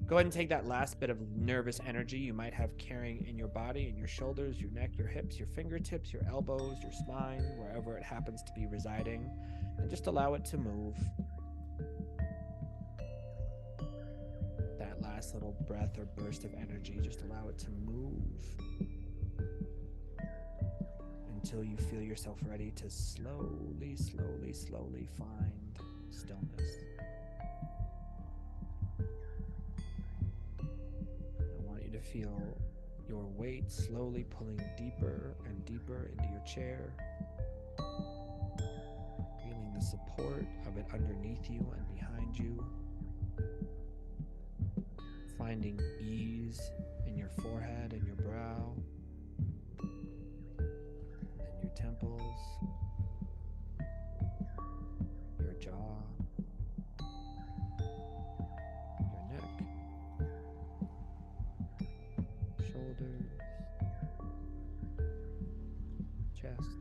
Go ahead and take that last bit of nervous energy you might have carrying in your body, in your shoulders, your neck, your hips, your fingertips, your elbows, your spine, wherever it happens to be residing, and just allow it to move. That last little breath or burst of energy, just allow it to move until you feel yourself ready to slowly, slowly, slowly find stillness. To feel your weight slowly pulling deeper and deeper into your chair, feeling the support of it underneath you and behind you, finding ease in your forehead and your brow, and your temples, your jaw, shoulders, chest,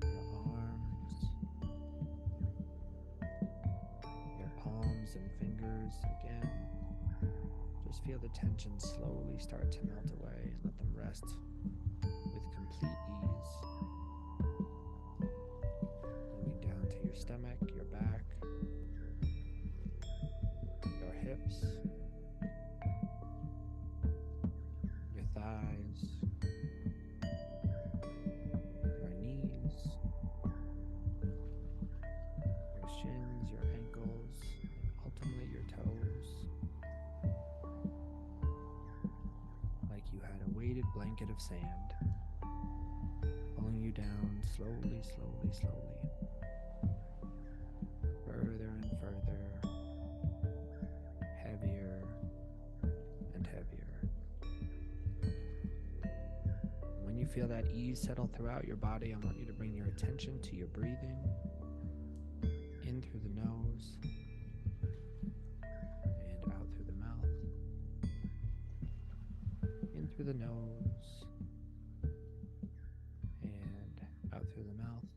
your arms, your palms and fingers. Again, just feel the tension slowly start to melt away and let them rest with complete ease. Moving down to your stomach, your back, your hips, thighs, your knees, your shins, your ankles, and ultimately your toes. Like you had a weighted blanket of sand pulling you down slowly, slowly, slowly. Further and further, heavier and heavier. When you feel that ease settle throughout your body, I want you to bring your attention to your breathing in through the nose and out through the mouth. In through the nose and out through the mouth.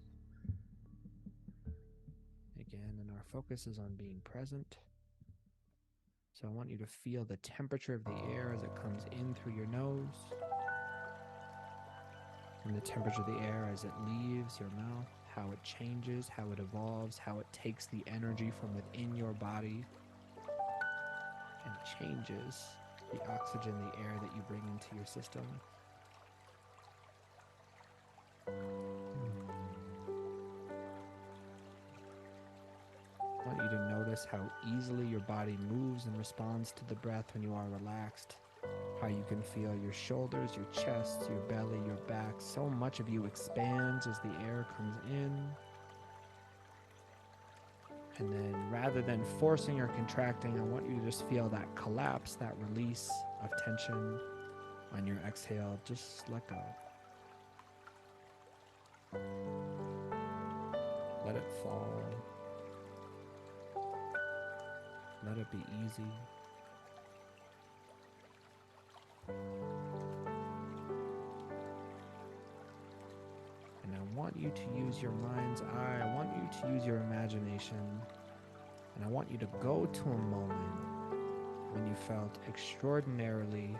Again, and our focus is on being present. So I want you to feel the temperature of the air as it comes in through your nose, and the temperature of the air as it leaves your mouth, how it changes, how it evolves, how it takes the energy from within your body and changes the oxygen, the air that you bring into your system. I want you to notice how easily your body moves and responds to the breath when you are relaxed. How you can feel your shoulders, your chest, your belly, your back. So much of you expands as the air comes in. And then rather than forcing or contracting, I want you to just feel that collapse, that release of tension on your exhale. Just let go. Let it fall. Let it be easy. And I want you to use your mind's eye. I want you to use your imagination. And I want you to go to a moment when you felt extraordinarily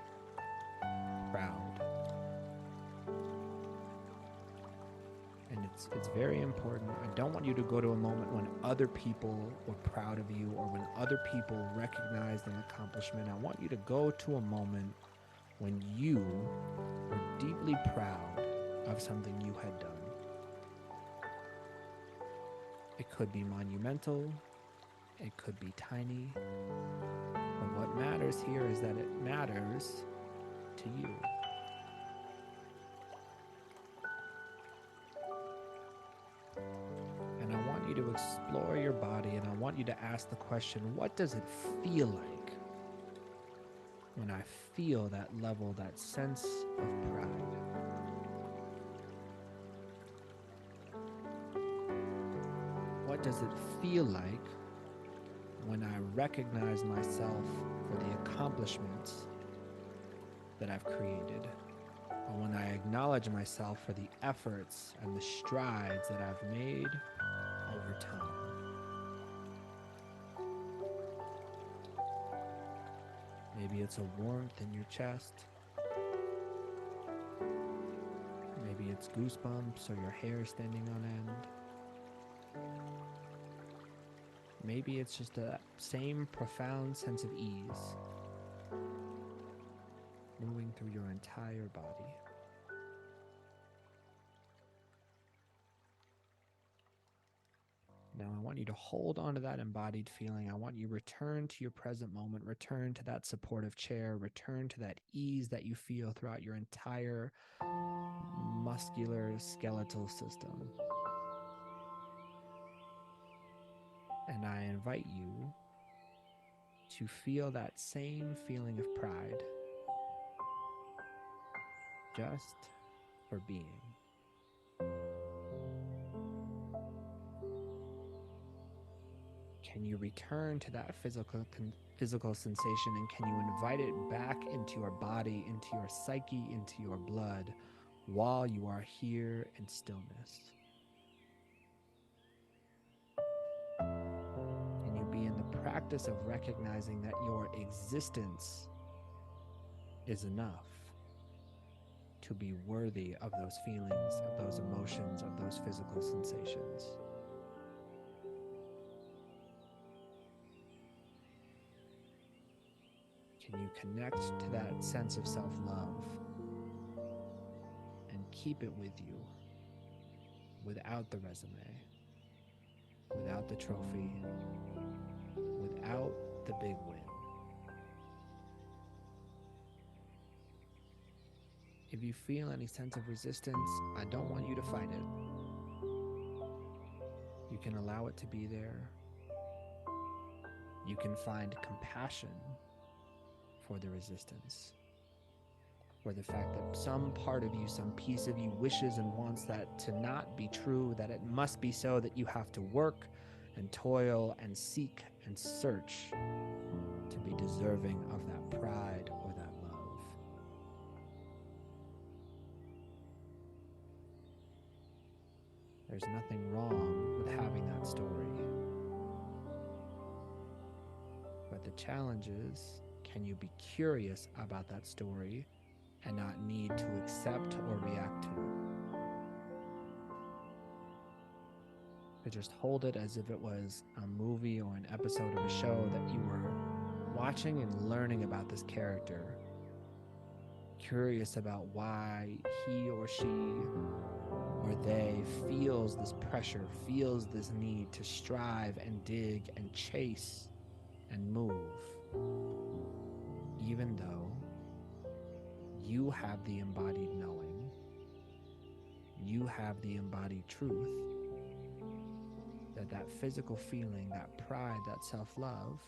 proud. And it's very important. I don't want you to go to a moment when other people were proud of you or when other people recognized an accomplishment. I want you to go to a moment when you were deeply proud of something you had done. It could be monumental, it could be tiny, but what matters here is that it matters to you. And I want you to explore your body, and I want you to ask the question, what does it feel like when I feel that level, that sense of pride? What does it feel like when I recognize myself for the accomplishments that I've created? Or when I acknowledge myself for the efforts and the strides that I've made over time? Maybe it's a warmth in your chest. Maybe it's goosebumps or your hair standing on end. Maybe it's just a same profound sense of ease moving through your entire body. Now I want you to hold on to that embodied feeling. I want you to return to your present moment, return to that supportive chair, return to that ease that you feel throughout your entire muscular skeletal system. And I invite you to feel that same feeling of pride just for being. Can you return to that physical sensation, and can you invite it back into your body, into your psyche, into your blood while you are here in stillness? Can you be in the practice of recognizing that your existence is enough to be worthy of those feelings, of those emotions, of those physical sensations? Can you connect to that sense of self-love and keep it with you without the resume, without the trophy, without the big win? If you feel any sense of resistance, I don't want you to fight it. You can allow it to be there. You can find compassion for the resistance, for the fact that some part of you, some piece of you wishes and wants that to not be true, that it must be so, that you have to work and toil and seek and search to be deserving of that pride or that love. There's nothing wrong with having that story. But the challenge is, can you be curious about that story and not need to accept or react to it? To just hold it as if it was a movie or an episode of a show that you were watching and learning about this character, curious about why he or she or they feels this pressure, feels this need to strive and dig and chase and move, even though you have the embodied knowing, you have the embodied truth, that physical feeling, that pride, that self-love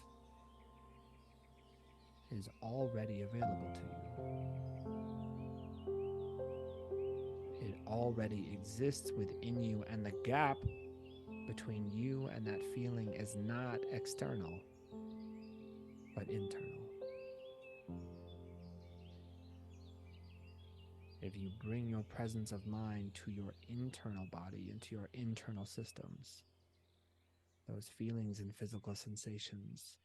is already available to you. It already exists within you, and the gap between you and that feeling is not external, but internal. If you bring your presence of mind to your internal body, into your internal systems, those feelings and physical sensations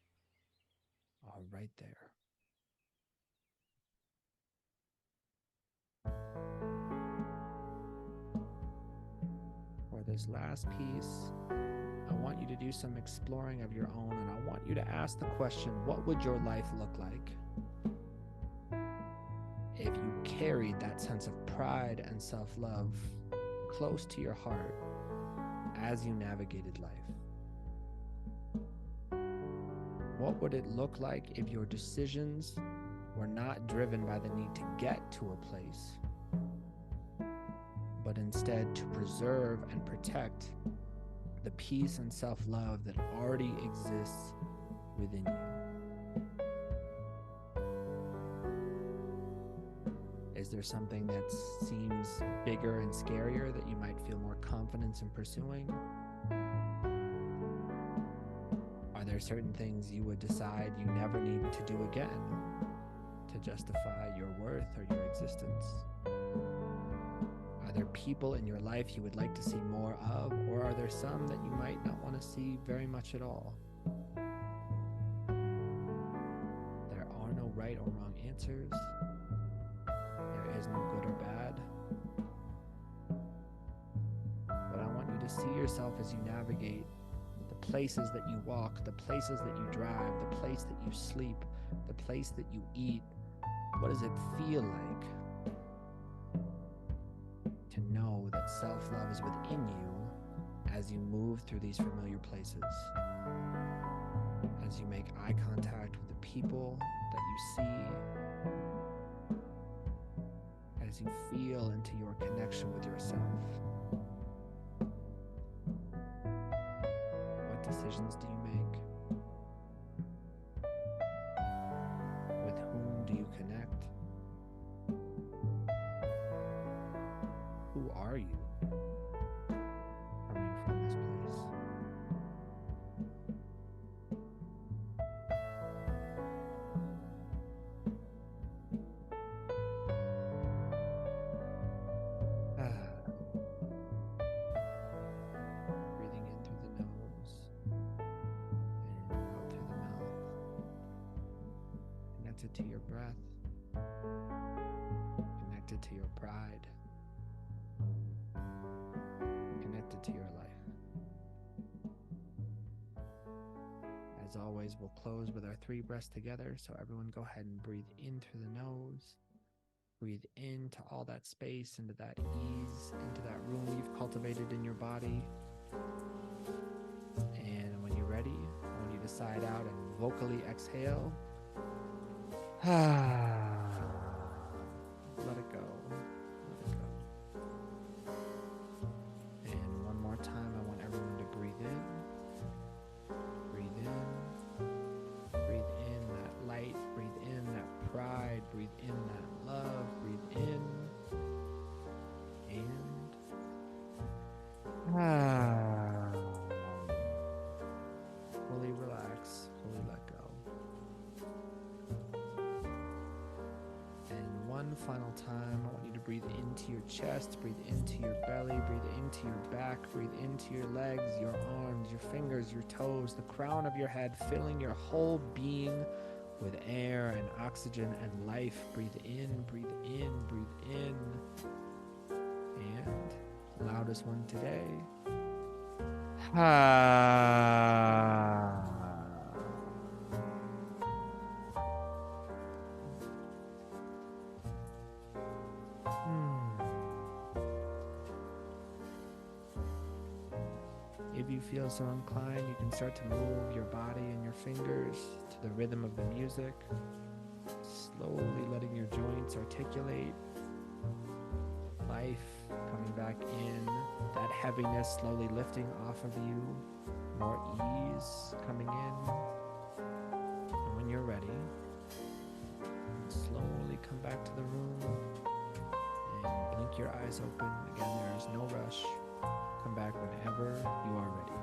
are right there. For this last piece, I want you to do some exploring of your own, and I want you to ask the question, what would your life look like if you carried that sense of pride and self-love close to your heart as you navigated life? What would it look like if your decisions were not driven by the need to get to a place, but instead to preserve and protect the peace and self-love that already exists within you? Is there something that seems bigger and scarier that you might feel more confidence in pursuing? Are there certain things you would decide you never need to do again to justify your worth or your existence? Are there people in your life you would like to see more of, or are there some that you might not want to see very much at all? There are no right right or wrong answers. There is no good or bad. But I want you to see yourself as you navigate the places that you walk, the places that you drive, the place that you sleep, the place that you eat. What does it feel like to know that self-love is within you as you move through these familiar places? As you make eye contact with the people that you see, as you feel into your connection with yourself. What decisions do you make? With whom do you connect? Who are you coming from this place? Breathing in through the nose and out through the mouth. Connected to your breath. Connected to your pride. Connected to your life. As always, we'll close with our 3 breaths together. So everyone go ahead and breathe in through the nose. Breathe into all that space, into that ease, into that room you've cultivated in your body. And when you're ready, I want you to sigh out and vocally exhale. Let it go. Let it go. And one more time, I want everyone to breathe in. Breathe in. Breathe in that light. Breathe in that pride. Breathe in that love. Breathe in. And fully relax. Fully let go. And one final time, I want you to breathe into your chest, breathe into your belly, breathe into your back, breathe into your legs, your arms, your fingers, your toes, the crown of your head, filling your whole being with air and oxygen and life. Breathe in, breathe in, breathe in. And loudest one today. If you feel so inclined, you can start to move your body and your fingers to the rhythm of the music, slowly letting your joints articulate, life coming back in, that heaviness slowly lifting off of you, more ease coming in. And when you're ready, slowly come back to the room and blink your eyes open. Again, there is no rush. Come back whenever you are ready.